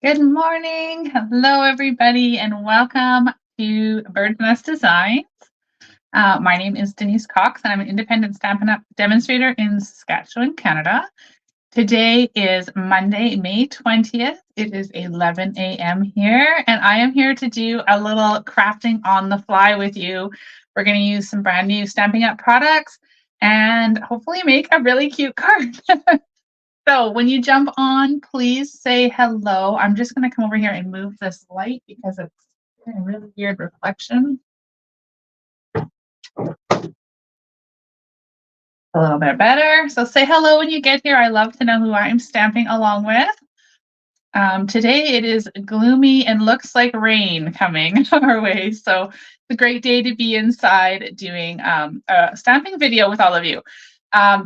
Good morning. Hello, everybody, and welcome to Bird's Nest Designs. My name is Denise Cox, and I'm an independent Stampin' Up! Demonstrator in Saskatchewan, Canada. Today is Monday, May 20th. It is 11 a.m. here, and I am here to do a little crafting on the fly with you. We're going to use some brand new Stampin' Up! Products and hopefully make a really cute card. So when you jump on, please say hello. I'm just going to come over here and move this light because it's a really weird reflection. A little bit better. So say hello when you get here. I love to know who I'm stamping along with. Today it is gloomy and looks like rain coming our way. So it's a great day to be inside doing a stamping video with all of you.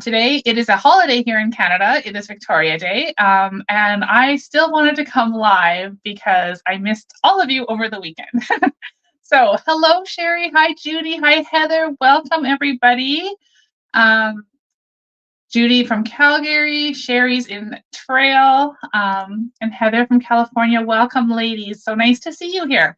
Today it is a holiday here in Canada. It is Victoria Day, and I still wanted to come live because I missed all of you over the weekend. So hello, Sherry. Hi, Judy. Hi, Heather. Welcome, everybody. Judy from Calgary, Sherry's in Trail, and Heather from California. Welcome, ladies. So nice to see you here.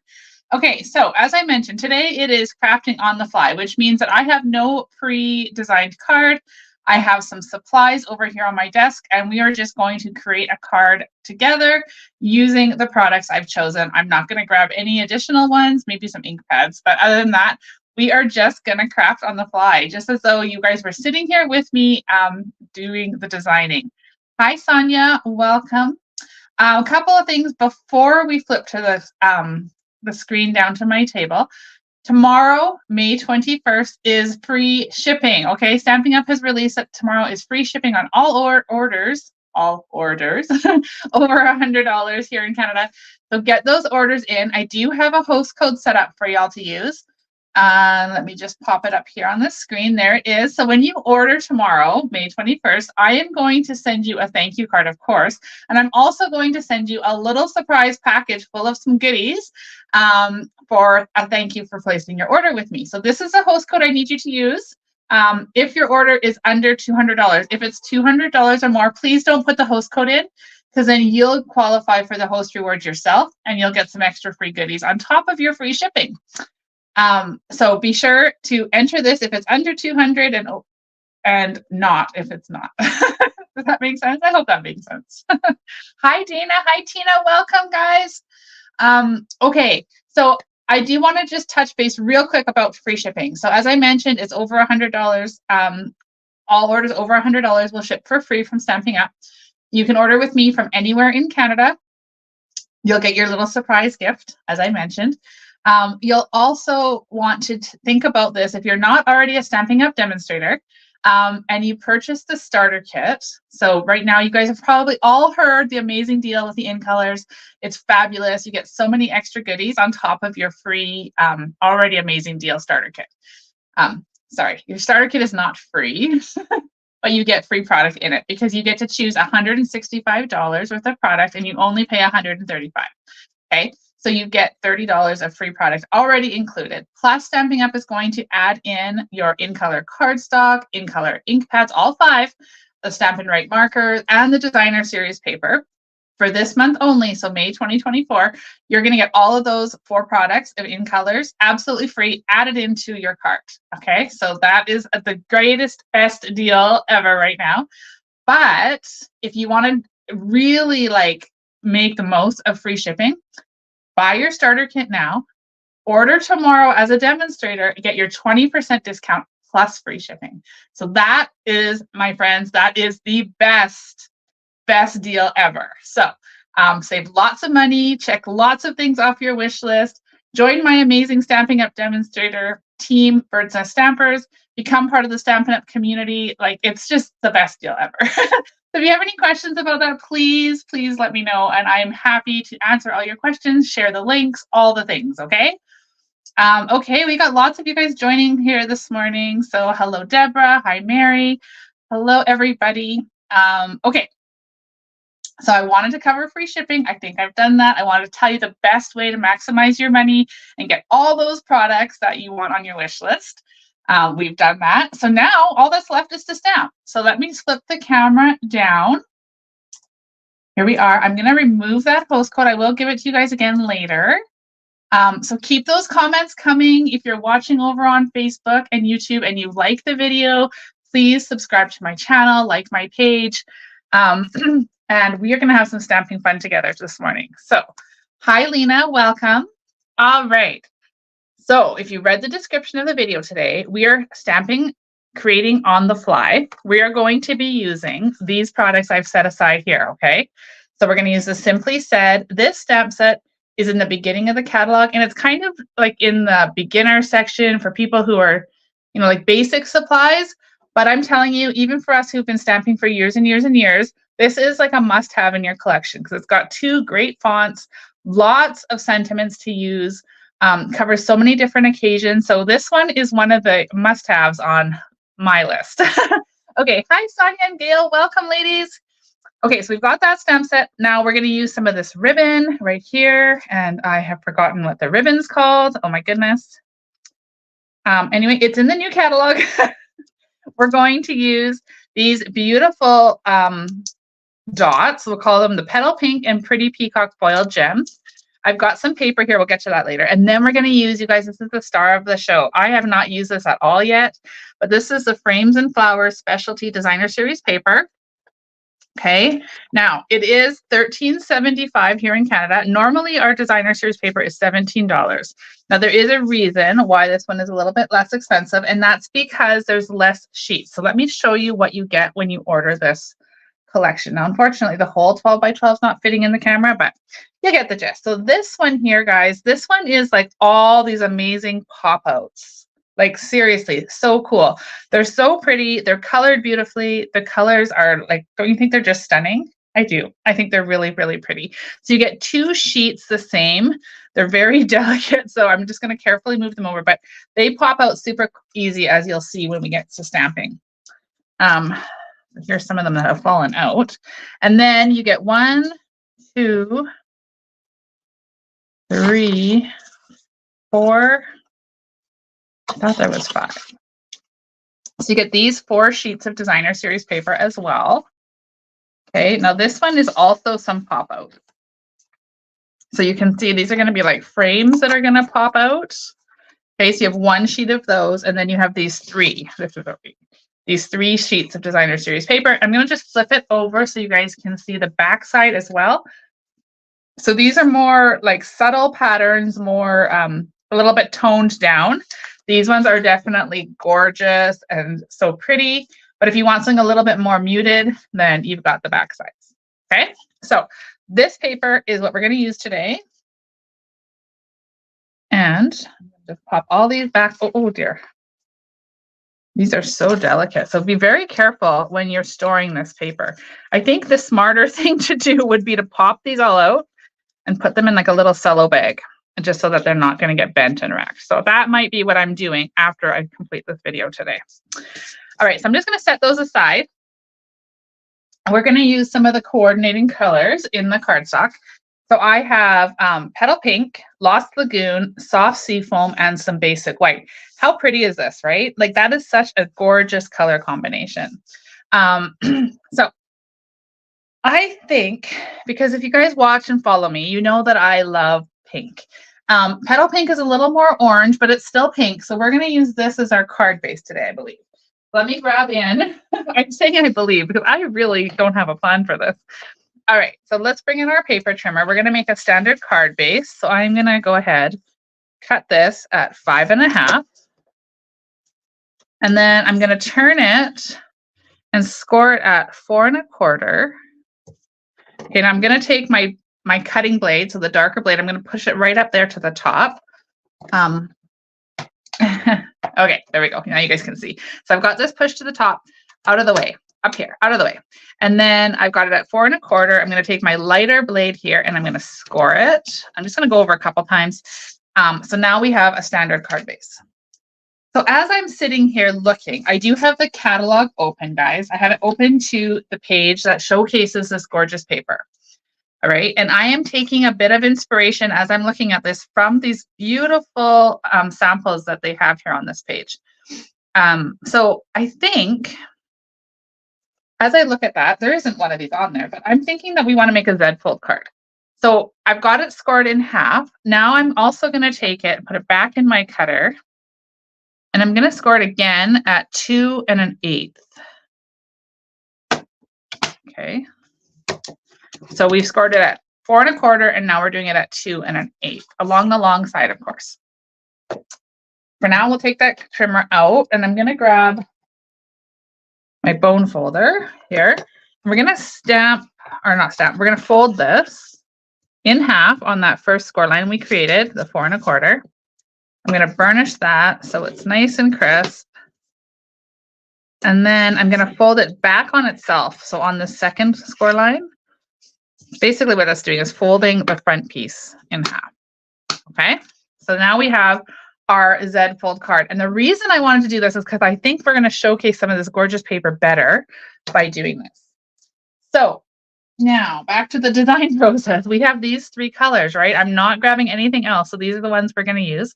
Okay, so as I mentioned, today it is crafting on the fly, which means that I have no pre-designed card. I have some supplies over here on my desk, and we are just going to create a card together using the products I've chosen. I'm not going to grab any additional ones, maybe some ink pads, but other than that, we are just going to craft on the fly, just as though you guys were sitting here with me doing the designing. Hi, Sonia. Welcome. A couple of things before we flip to the screen down to my table. Tomorrow, May 21st, is free shipping. Okay, Stampin' Up! Has released that tomorrow is free shipping on all orders over $100 here in Canada. So get those orders in. I do have a host code set up for y'all to use. Let me just pop it up here on the screen. There it is. So when you order tomorrow, May 21st, I am going to send you a thank you card, of course. And I'm also going to send you a little surprise package full of some goodies for a thank you for placing your order with me. So this is a host code I need you to use. If your order is under $200, if it's $200 or more, please don't put the host code in, because then you'll qualify for the host rewards yourself and you'll get some extra free goodies on top of your free shipping. So be sure to enter this if it's under 200 and not if it's not. Does that make sense? I hope that makes sense. Hi, Dana. Hi, Tina. Welcome, guys. Okay, so I do want to just touch base real quick about free shipping. So as I mentioned, it's over $100. All orders over $100 will ship for free from Stampin' Up! You can order with me from anywhere in Canada. You'll get your little surprise gift, as I mentioned. You'll also want to think about this if you're not already a Stampin' Up! Demonstrator and you purchase the starter kit. So right now, you guys have probably all heard the amazing deal with the in colors. It's fabulous. You get so many extra goodies on top of your free, already amazing deal starter kit. Sorry, your starter kit is not free, but you get free product in it because you get to choose $165 worth of product and you only pay $135. Okay. So you get $30 of free product already included. Plus, Stampin' Up! Is going to add in your in-color cardstock, in-color ink pads, all 5, the Stampin' Write markers, and the designer series paper. For this month only, so May 2024, you're going to get all of those 4 products in colors absolutely free added into your cart. Okay, so that is the greatest, best deal ever right now. But if you want to really make the most of free shipping, buy your starter kit now, order tomorrow as a demonstrator, get your 20% discount plus free shipping. So that is, my friends, that is the best deal ever. So save lots of money, check lots of things off your wish list, join my amazing Stampin' Up! Demonstrator team, Bird's Nest Stampers, become part of the Stampin' Up! Community. It's just the best deal ever. So if you have any questions about that, please let me know. And I'm happy to answer all your questions, share the links, all the things, okay? Okay, we got lots of you guys joining here this morning. So hello, Deborah. Hi, Mary. Hello, everybody. Okay, so I wanted to cover free shipping. I think I've done that. I wanted to tell you the best way to maximize your money and get all those products that you want on your wish list. We've done that. So now all that's left is to stamp. So let me flip the camera down Here we are. I'm going to remove that host code. I will give it to you guys again later. So keep those comments coming. If you're watching over on Facebook and YouTube and you like the video, please subscribe to my channel, like my page. And we are going to have some stamping fun together this morning. So, hi, Lena. Welcome. All right. So if you read the description of the video today, we are creating on the fly. We are going to be using these products I've set aside here, okay? So we're going to use the Simply Said. This stamp set is in the beginning of the catalog, and it's kind of like in the beginner section for people who are, you know, like basic supplies. But I'm telling you, even for us who've been stamping for years and years and years, this is like a must-have in your collection because it's got 2 great fonts, lots of sentiments to use, covers so many different occasions. So this one is one of the must-haves on my list. Okay, hi Sonia and Gail, welcome ladies. Okay, so we've got that stamp set. Now we're going to use some of this ribbon right here, and I have forgotten what the ribbon's called. Oh my goodness. Anyway, it's in the new catalog. We're going to use these beautiful dots. We'll call them the Petal Pink and Pretty Peacock Foil Gems. I've got some paper here. We'll get to that later. And then we're going to use, you guys, this is the star of the show. I have not used this at all yet, but this is the Frames and Flowers Specialty Designer Series paper. Okay, now it is $13.75 here in Canada. Normally our designer series paper is $17. Now there is a reason why this one is a little bit less expensive, and that's because there's less sheets. So let me show you what you get when you order this collection. Now, unfortunately, the whole 12 by 12 is not fitting in the camera, but you get the gist. So this one here, guys, this one is like all these amazing pop-outs. Like seriously, so cool. They're so pretty. They're colored beautifully. The colors are like, don't you think they're just stunning? I do. I think they're really, really pretty. So you get 2 sheets the same. They're very delicate, so I'm just going to carefully move them over, but they pop out super easy, as you'll see when we get to stamping. Here's some of them that have fallen out. And then you get 1, 2, 3, 4. I thought there was 5. So you get these 4 sheets of designer series paper as well. Okay, now this one is also some pop out. So you can see these are going to be like frames that are going to pop out. Okay, so you have 1 sheet of those, and then you have these 3. These 3 sheets of designer series paper. I'm going to just flip it over so you guys can see the back side as well. So these are more like subtle patterns, more a little bit toned down. These ones are definitely gorgeous and so pretty. But if you want something a little bit more muted, then you've got the back sides. Okay, so this paper is what we're going to use today. And I'm going to just pop all these back. Oh dear. These are so delicate. So be very careful when you're storing this paper. I think the smarter thing to do would be to pop these all out and put them in like a little cello bag, just so that they're not going to get bent and wrecked. So that might be what I'm doing after I complete this video today. All right, so I'm just going to set those aside. We're going to use some of the coordinating colors in the cardstock. So I have Petal Pink, Lost Lagoon, Soft Seafoam, and some basic white. How pretty is this, right? Like that is such a gorgeous color combination. So I think, because if you guys watch and follow me, you know that I love pink. Petal Pink is a little more orange, but it's still pink. So we're going to use this as our card base today, I believe. Let me grab in. I'm saying I believe because I really don't have a plan for this. All right, so let's bring in our paper trimmer. We're going to make a standard card base. So I'm going to go ahead, cut this at 5.5. And then I'm going to turn it and score it at 4.25. Okay, and I'm going to take my cutting blade, so the darker blade, I'm going to push it right up there to the top. Okay, there we go. Now you guys can see. So I've got this pushed to the top, out of the way, up here, out of the way. And then I've got it at 4.25. I'm going to take my lighter blade here and I'm going to score it. I'm just going to go over a couple times. So now we have a standard card base. So as I'm sitting here looking, I do have the catalog open, guys. I have it open to the page that showcases this gorgeous paper. All right, and I am taking a bit of inspiration as I'm looking at this from these beautiful samples that they have here on this page. So I think as I look at that, there isn't one of these on there, but I'm thinking that we want to make a Z fold card. So I've got it scored in half. Now I'm also going to take it and put it back in my cutter. And I'm going to score it again at 2 1/8. Okay. So we've scored it at 4 1/4, and now we're doing it at 2 1/8 along the long side, of course. For now, we'll take that trimmer out, and I'm going to grab my bone folder here. We're going to stamp, or not stamp, we're going to fold this in half on that first score line we created, the 4 1/4. I'm going to burnish that so it's nice and crisp. And then I'm going to fold it back on itself. So on the second score line, basically what that's doing is folding the front piece in half. Okay, so now we have our Z fold card. And the reason I wanted to do this is because I think we're going to showcase some of this gorgeous paper better by doing this. So now back to the design process. We have these 3 colors, right? I'm not grabbing anything else. So these are the ones we're going to use.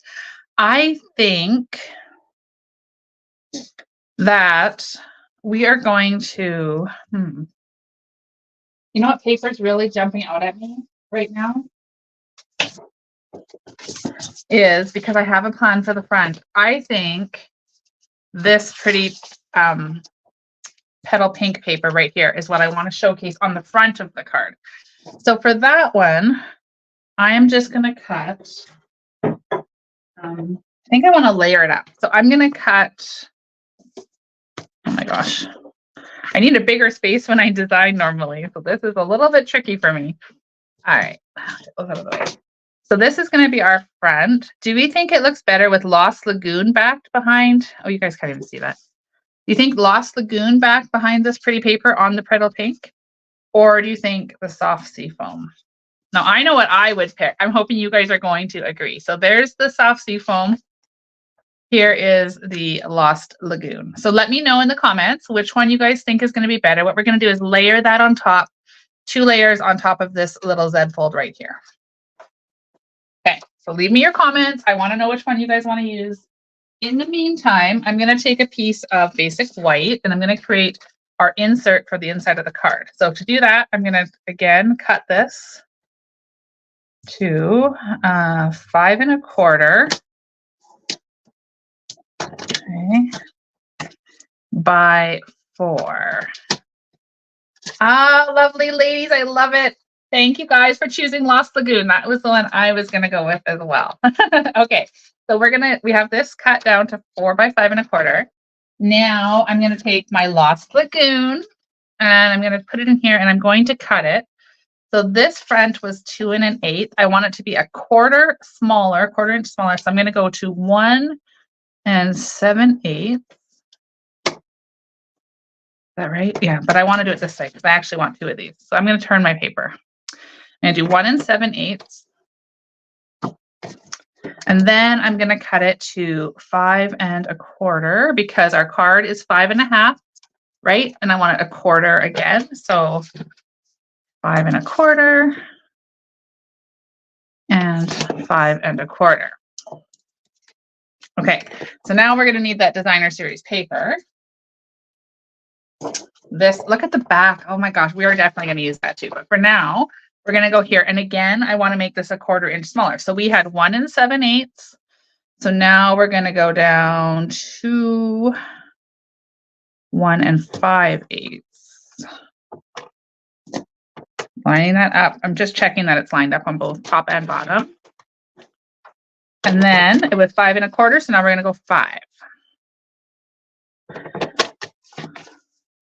I think that we are going to, you know what paper is really jumping out at me right now? Is because I have a plan for the front. I think this pretty petal pink paper right here is what I want to showcase on the front of the card. So for that one, I am just going to cut, I think I want to layer it up. So I'm going to cut, oh my gosh, I need a bigger space when I design normally. So this is a little bit tricky for me. All right, out of the way. So this is going to be our front. Do we think it looks better with Lost Lagoon backed behind? Oh, you guys can't even see that. Do you think Lost Lagoon backed behind this pretty paper on the petal pink? Or do you think the soft sea foam? Now, I know what I would pick. I'm hoping you guys are going to agree. So there's the soft sea foam. Here is the Lost Lagoon. So let me know in the comments which one you guys think is going to be better. What we're going to do is layer that on top, 2 layers on top of this little Z fold right here. Okay, so leave me your comments. I want to know which one you guys want to use. In the meantime, I'm going to take a piece of basic white and I'm going to create our insert for the inside of the card. So to do that, I'm going to, again, cut this to 5 1/4. Okay, by 4. Ah, lovely ladies. I love it. Thank you guys for choosing Lost Lagoon. That was the one I was going to go with as well. Okay, so we have this cut down to 4 by 5 1/4. Now I'm going to take my Lost Lagoon and I'm going to put it in here and I'm going to cut it. So this front was 2 1/8. I want it to be a quarter inch smaller. So I'm going to go to 1 7/8. Is that right? Yeah, but I want to do it this way because I actually want 2 of these. So I'm going to turn my paper. I'm going to do 1 7/8. And then I'm going to cut it to 5 1/4 because our card is 5 1/2, right? And I want it a quarter again. So 5 1/4 and 5 1/4. Okay, so now we're going to need that designer series paper. This, look at the back. Oh my gosh, we are definitely going to use that too. But for now, we're going to go here. And again, I want to make this a 1/4 inch smaller. So we had 1 7/8. So now we're going to go down to 1 5/8. Lining that up. I'm just checking that it's lined up on both top and bottom. And then it was 5 1/4. So now we're going to go 5.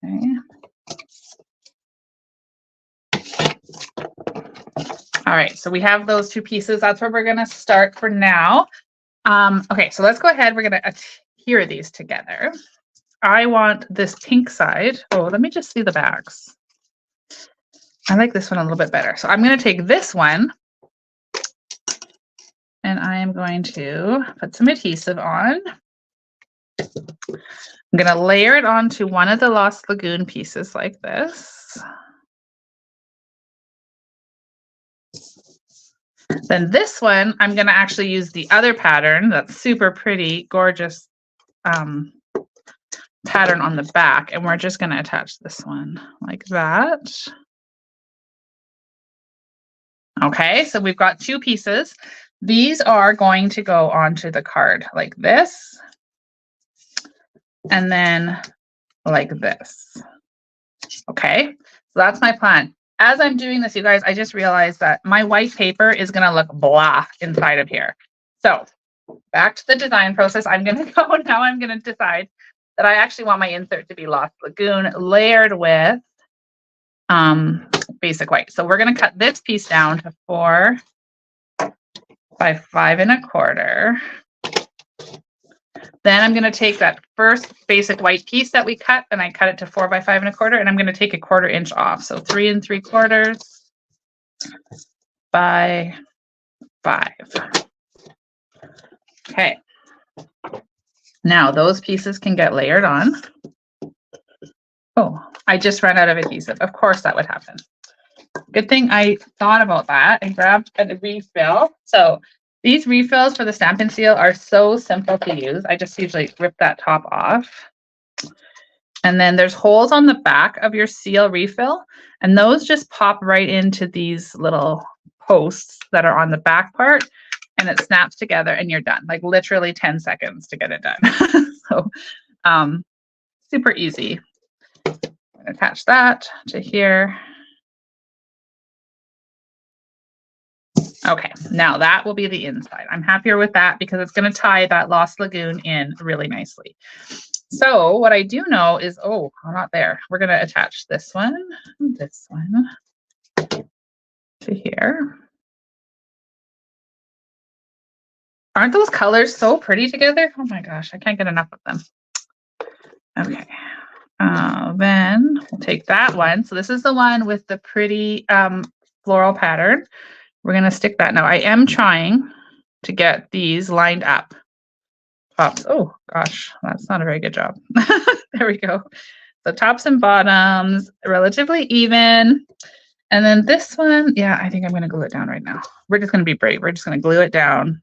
Okay. All right, so we have those 2 pieces. That's where we're going to start for now. Okay, so let's go ahead. We're going to adhere these together. I want this pink side. Oh, let me just see the backs. I like this one a little bit better. So I'm going to take this one and I am going to put some adhesive on. I'm going to layer it onto one of the Lost Lagoon pieces like this. Then this one, I'm going to actually use the other pattern that's super pretty, gorgeous pattern on the back, and we're just going to attach this one like that. Okay, so we've got 2 pieces. These are going to go onto the card like this, and then like this. Okay, so that's my plan. As I'm doing this, you guys, I just realized that my white paper is going to look blah inside of here. So back to the design process. I'm going to go now. I'm going to decide that I actually want my insert to be Lost Lagoon layered with basic white. So we're going to cut this piece down to 4 by 5 1/4. Then I'm going to take that first basic white piece that we cut, and I cut it to 4 by 5 1/4, and I'm going to take a 1/4 inch off. So 3 3/4 by 5. Okay. Now those pieces can get layered on. Oh, I just ran out of adhesive. Of course that would happen. Good thing I thought about that and grabbed a refill. So these refills for the Stampin' Seal are so simple to use. I just usually rip that top off. And then there's holes on the back of your seal refill, and those just pop right into these little posts that are on the back part, and it snaps together and you're done. Like literally 10 seconds to get it done. So super easy. I'm gonna attach that to here. Okay, now that will be the inside. I'm happier with that because it's going to tie that Lost Lagoon in really nicely. So what I do know is, oh, not there. We're going to attach this one to here. Aren't those colors so pretty together? Oh my gosh, I can't get enough of them. Okay, then we'll take that one. So this is the one with the pretty floral pattern. We're going to stick that. Now I am trying to get these lined up. Tops. Oh gosh, that's not a very good job. There we go. So tops and bottoms, relatively even. And then this one, yeah, I think I'm going to glue it down right now. We're just going to be brave. We're just going to glue it down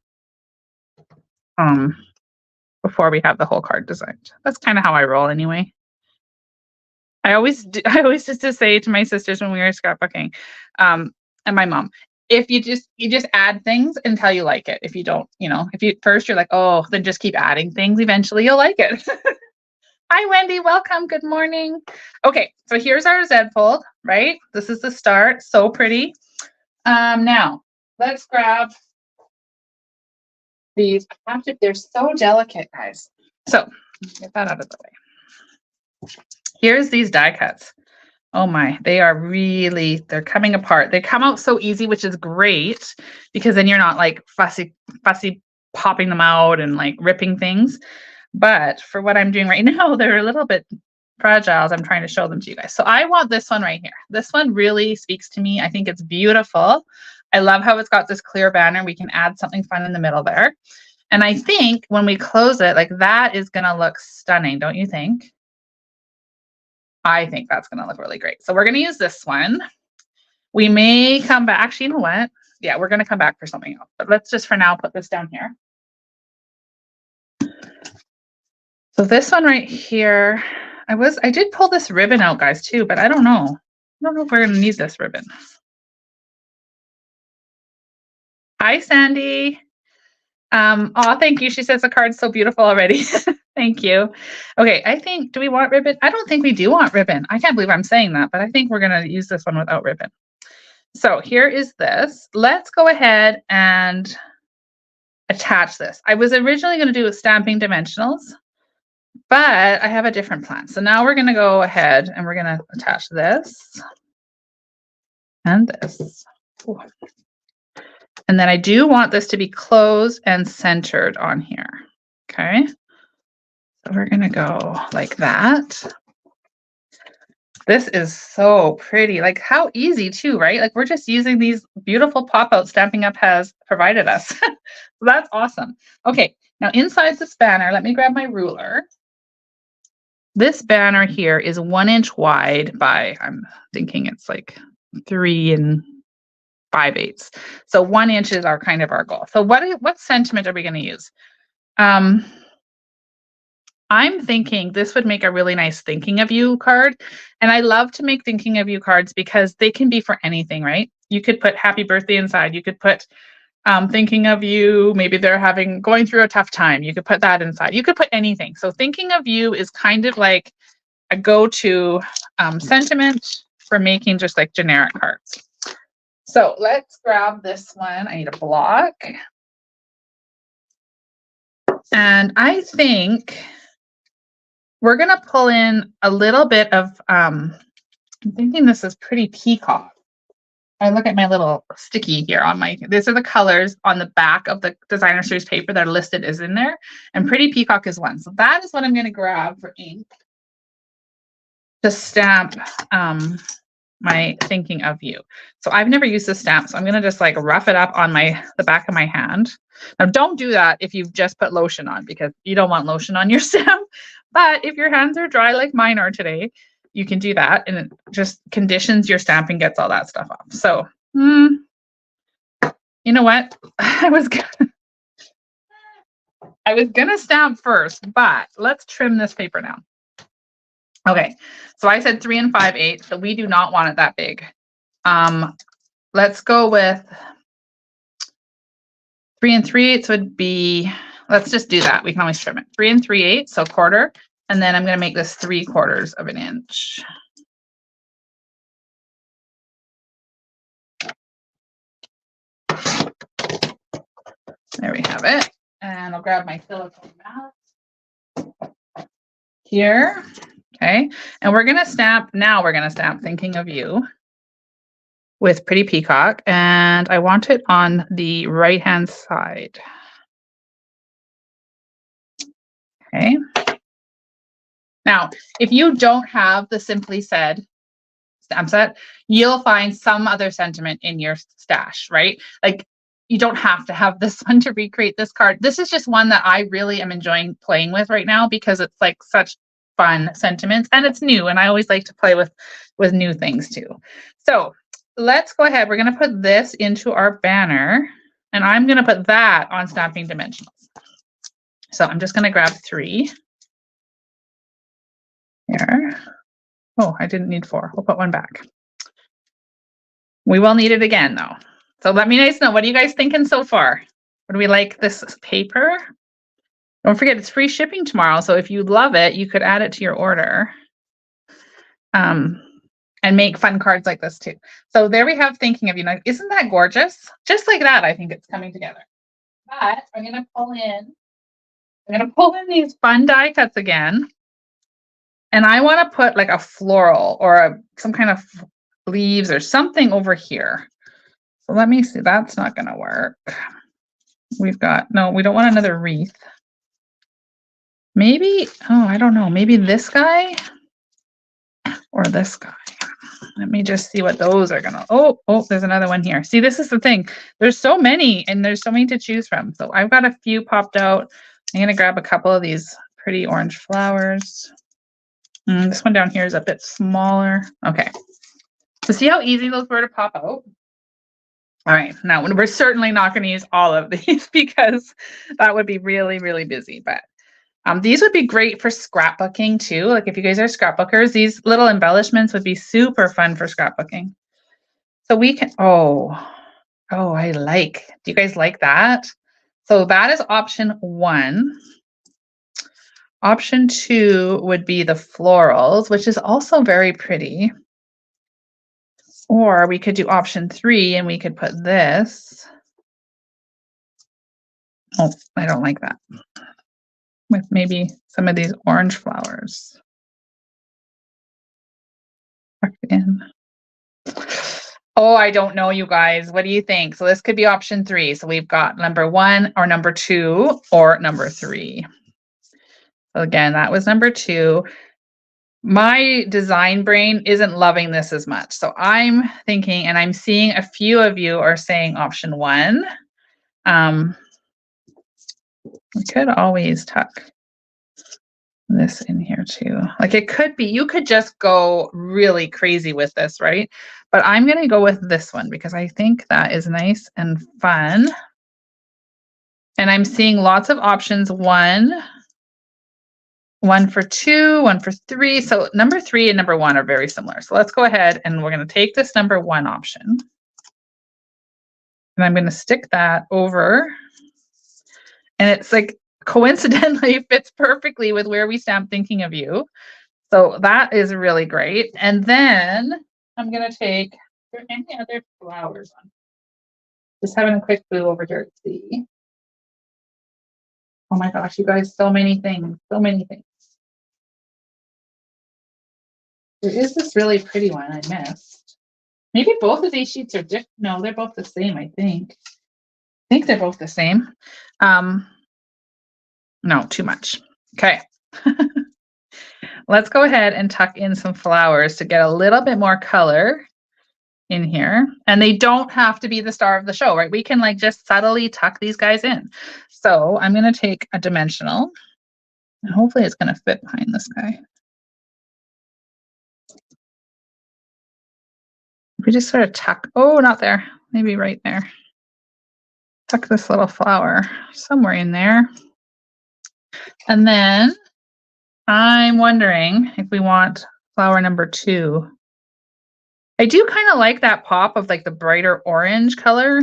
before we have the whole card designed. That's kind of how I roll anyway. I always used to say to my sisters when we were scrapbooking, and my mom, if you just add things until you like it. If you don't, if you first you're like, oh, then just keep adding things. Eventually you'll like it. Hi, Wendy. Welcome. Good morning. Okay, so here's our Z fold, right? This is the start. So pretty. Now let's grab these. They're so delicate, guys. So get that out of the way. Here's these die cuts. Oh my, they're coming apart. They come out so easy, which is great because then you're not like fussy popping them out and like ripping things. But for what I'm doing right now, they're a little bit fragile as I'm trying to show them to you guys. So I want this one right here. This one really speaks to me. I think it's beautiful. I love how it's got this clear banner. We can add something fun in the middle there. And I think when we close it, like that is going to look stunning, don't you think? I think that's going to look really great. So we're going to use this one. We may come back. Actually, you know what? Yeah, we're going to come back for something else. But let's just for now put this down here. So this one right here, I did pull this ribbon out, guys, too, but I don't know. I don't know if we're going to need this ribbon. Hi, Sandy. Oh, thank you. She says the card's so beautiful already. Thank you. Okay, I think, do we want ribbon? I don't think we do want ribbon. I can't believe I'm saying that, but I think we're going to use this one without ribbon. So here is this. Let's go ahead and attach this. I was originally going to do stamping dimensionals, but I have a different plan. So now we're going to go ahead and we're going to attach this and this. Ooh. And then I do want this to be closed and centered on here. Okay. So we're going to go like that. This is so pretty. Like how easy too, right? Like we're just using these beautiful pop-outs Stampin' Up has provided us. So that's awesome. Okay. Now inside this banner, let me grab my ruler. This banner here is 1 inch wide by, I'm thinking it's like 3 5/8. So 1 inch is our kind of our goal. So what sentiment are we going to use? I'm thinking this would make a really nice thinking of you card. And I love to make thinking of you cards because they can be for anything, right? You could put happy birthday inside. You could put thinking of you. Maybe they're going through a tough time. You could put that inside. You could put anything. So thinking of you is kind of like a go-to sentiment for making just like generic cards. So let's grab this one. I need a block. And I think we're going to pull in a little bit of, I'm thinking this is pretty peacock. I look at my little sticky here on these are the colors on the back of the designer series paper that are listed is in there. And pretty peacock is one. So that is what I'm going to grab for ink to stamp my thinking of you. So I've never used this stamp. So I'm going to just like rough it up on the back of my hand. Now don't do that if you've just put lotion on because you don't want lotion on your stamp. But if your hands are dry like mine are today, you can do that and it just conditions your stamping, gets all that stuff off. So, you know what? I was gonna stamp first, but let's trim this paper down. Okay, so I said 3 5/8, so we do not want it that big. Let's go with 3 3/8 would be, let's just do that. We can always trim it. 3 3/8, so quarter. And then I'm going to make this 3/4 of an inch. There we have it. And I'll grab my silicone mat here. Okay. And we're going to stamp, now we're going to stamp thinking of you with pretty peacock. And I want it on the right-hand side. Okay. Now, if you don't have the Simply Said stamp set, you'll find some other sentiment in your stash, right? Like you don't have to have this one to recreate this card. This is just one that I really am enjoying playing with right now because it's like such fun sentiments and it's new. And I always like to play with new things too. So let's go ahead. We're going to put this into our banner and I'm going to put that on Stamping Dimensionals. So I'm just going to grab 3. Here. Oh, I didn't need 4. We'll put 1 back. We will need it again, though. So let me know. What are you guys thinking so far? Would we like this paper? Don't forget, it's free shipping tomorrow. So if you love it, you could add it to your order and make fun cards like this, too. So there we have thinking of you. Now, isn't that gorgeous? Just like that, I think it's coming together. But I'm going to pull in these fun die cuts again. And I want to put like a floral or some kind of leaves or something over here. So let me see. That's not going to work. No, we don't want another wreath. Maybe, I don't know. Maybe this guy or this guy. Let me just see what those are going to, oh, there's another one here. See, this is the thing. There's so many and there's so many to choose from. So I've got a few popped out. I'm going to grab a couple of these pretty orange flowers. This one down here is a bit smaller. Okay. So see how easy those were to pop out? All right. Now, we're certainly not going to use all of these because that would be really, really busy. But these would be great for scrapbooking too. Like if you guys are scrapbookers, these little embellishments would be super fun for scrapbooking. So we can, do you guys like that? So that is option 1. Option 2 would be the florals, which is also very pretty. Or we could do option 3 and we could put this. Oh, I don't like that. With maybe some of these orange flowers. Tucked in. Oh, I don't know, you guys. What do you think? So this could be option 3. So we've got number 1 or number 2 or number 3. So again, that was number 2. My design brain isn't loving this as much. So I'm thinking, and I'm seeing a few of you are saying option 1. We could always tuck this in here too. Like it could be, you could just go really crazy with this, right? But I'm going to go with this one because I think that is nice and fun. And I'm seeing lots of options. 1, one for 2, one for 3. So number 3 and number 1 are very similar. So let's go ahead and we're going to take this number 1 option. And I'm going to stick that over. And it's like coincidentally fits perfectly with where we stamp Thinking of You. So that is really great. And then I'm going to take, are there any other flowers on? Just having a quick blue over here to see. Oh my gosh, you guys, so many things, so many things. There is this really pretty one I missed. Maybe both of these sheets are different. No, they're both the same, I think. I think they're both the same. No, too much. Okay. Let's go ahead and tuck in some flowers to get a little bit more color in here. And they don't have to be the star of the show, right? We can like just subtly tuck these guys in. So I'm going to take a dimensional and hopefully it's going to fit behind this guy. We just sort of tuck, oh, not there, maybe right there. Tuck this little flower somewhere in there. And then I'm wondering if we want flower number 2. I do kind of like that pop of like the brighter orange color.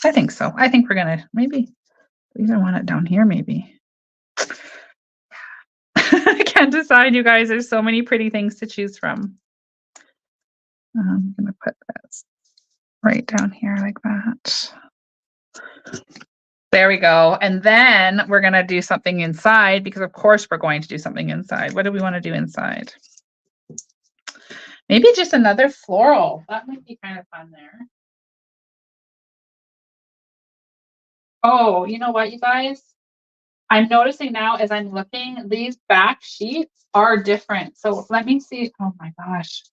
I think so. I think we're gonna maybe we even want it down here maybe. I can't decide, you guys. There's so many pretty things to choose from. I'm gonna put this right down here like that. There we go. And then we're gonna do something inside because of course we're going to do something inside. What do we want to do inside? Maybe just another floral. That might be kind of fun there. Oh, you know what, you guys? I'm noticing now as I'm looking, these back sheets are different. So let me see. Oh my gosh.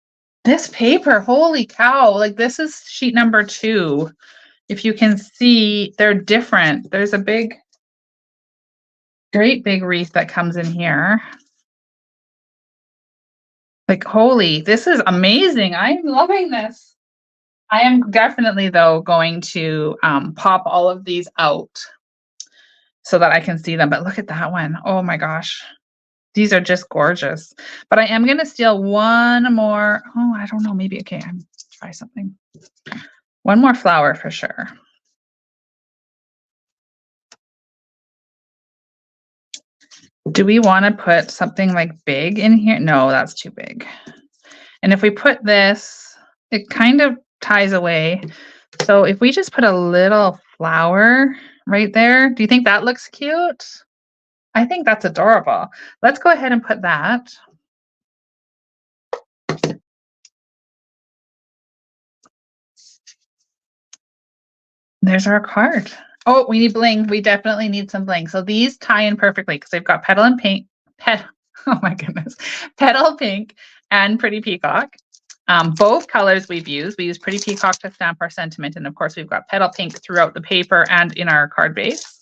This paper, holy cow. Like this is sheet number 2. If you can see, they're different. There's a big, great big wreath that comes in here. Like, holy, this is amazing. I'm loving this. I am definitely, though, going to pop all of these out so that I can see them. But look at that one. Oh my gosh. These are just gorgeous. But I am going to steal one more. Oh, I don't know. Maybe. Okay, I'm try something. One more flower for sure. Do we want to put something like big in here? No, that's too big. And if we put this, it kind of ties away. So if we just put a little flower right there, do you think that looks cute? I think that's adorable. Let's go ahead and put that. There's our card. Oh, we need bling. We definitely need some bling. So these tie in perfectly because they've got petal and pink. Oh my goodness. Petal pink and Pretty Peacock. Both colors we've used. We use Pretty Peacock to stamp our sentiment. And of course, we've got petal pink throughout the paper and in our card base.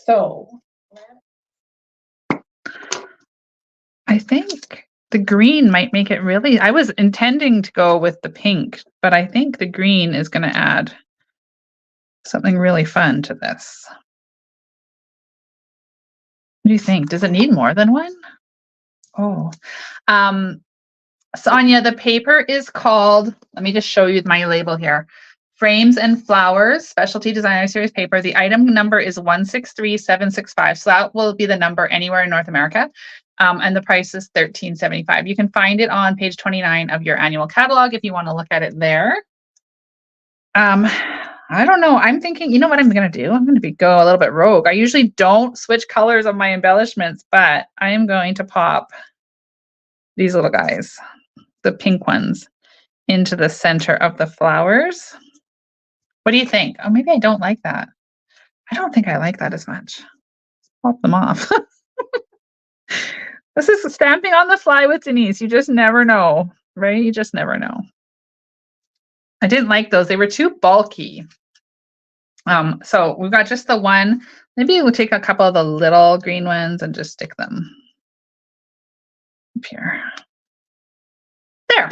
So I think the green might make it really, I was intending to go with the pink, but I think the green is going to add something really fun to this. What do you think? Does it need more than one? Oh, Sonia, the paper is called, let me just show you my label here. Frames and Flowers, Specialty Designer Series paper. The item number is 163765. So that will be the number anywhere in North America. And the price is $13.75. You can find it on page 29 of your annual catalog if you want to look at it there. I don't know. I'm thinking, you know what I'm going to do? I'm going to go a little bit rogue. I usually don't switch colors of my embellishments, but I am going to pop these little guys, the pink ones, into the center of the flowers. What do you think? Oh, maybe I don't like that. I don't think I like that as much. Pop them off. This is stamping on the fly with Denise. You just never know, right? You just never know. I didn't like those. They were too bulky. So we've got just the one. Maybe we'll take a couple of the little green ones and just stick them up here. There.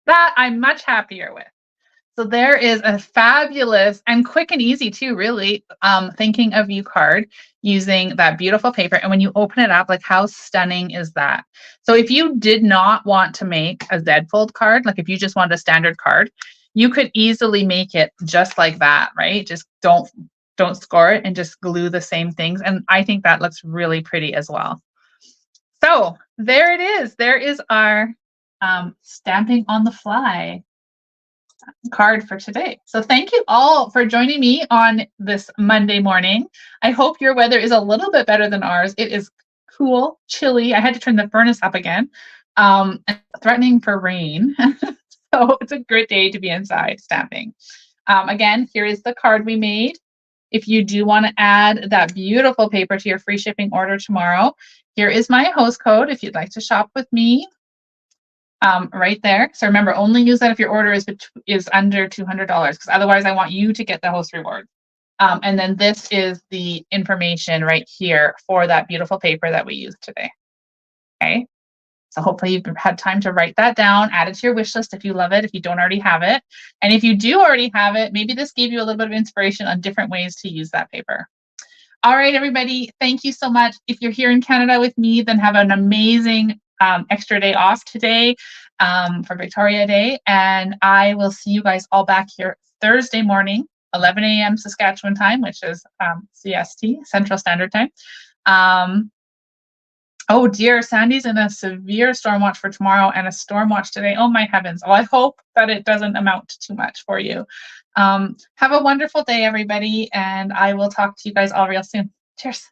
That I'm much happier with. So there is a fabulous and quick and easy too, really, thinking of you card using that beautiful paper. And when you open it up, like how stunning is that? So if you did not want to make a Z fold card, like if you just wanted a standard card, you could easily make it just like that, right? Just don't score it and just glue the same things. And I think that looks really pretty as well. So there it is. There is our stamping on the fly card for today. So thank you all for joining me on this Monday morning. I hope your weather is a little bit better than ours. It is cool, chilly. I had to turn the furnace up again, and threatening for rain. So it's a great day to be inside stamping. Again, here is the card we made. If you do want to add that beautiful paper to your free shipping order tomorrow, here is my host code if you'd like to shop with me. Right there. So remember, only use that if your order is under $200, because otherwise I want you to get the host reward. And then this is the information right here for that beautiful paper that we used today. Okay. So hopefully you've had time to write that down, add it to your wish list if you love it, if you don't already have it. And if you do already have it, maybe this gave you a little bit of inspiration on different ways to use that paper. All right, everybody, thank you so much. If you're here in Canada with me, then have an amazing extra day off today for Victoria Day. And I will see you guys all back here Thursday morning, 11 a.m. Saskatchewan time, which is CST, Central Standard Time. Oh dear, Sandy's in a severe storm watch for tomorrow and a storm watch today. Oh my heavens. Well, I hope that it doesn't amount to too much for you. Have a wonderful day, everybody, and I will talk to you guys all real soon. Cheers.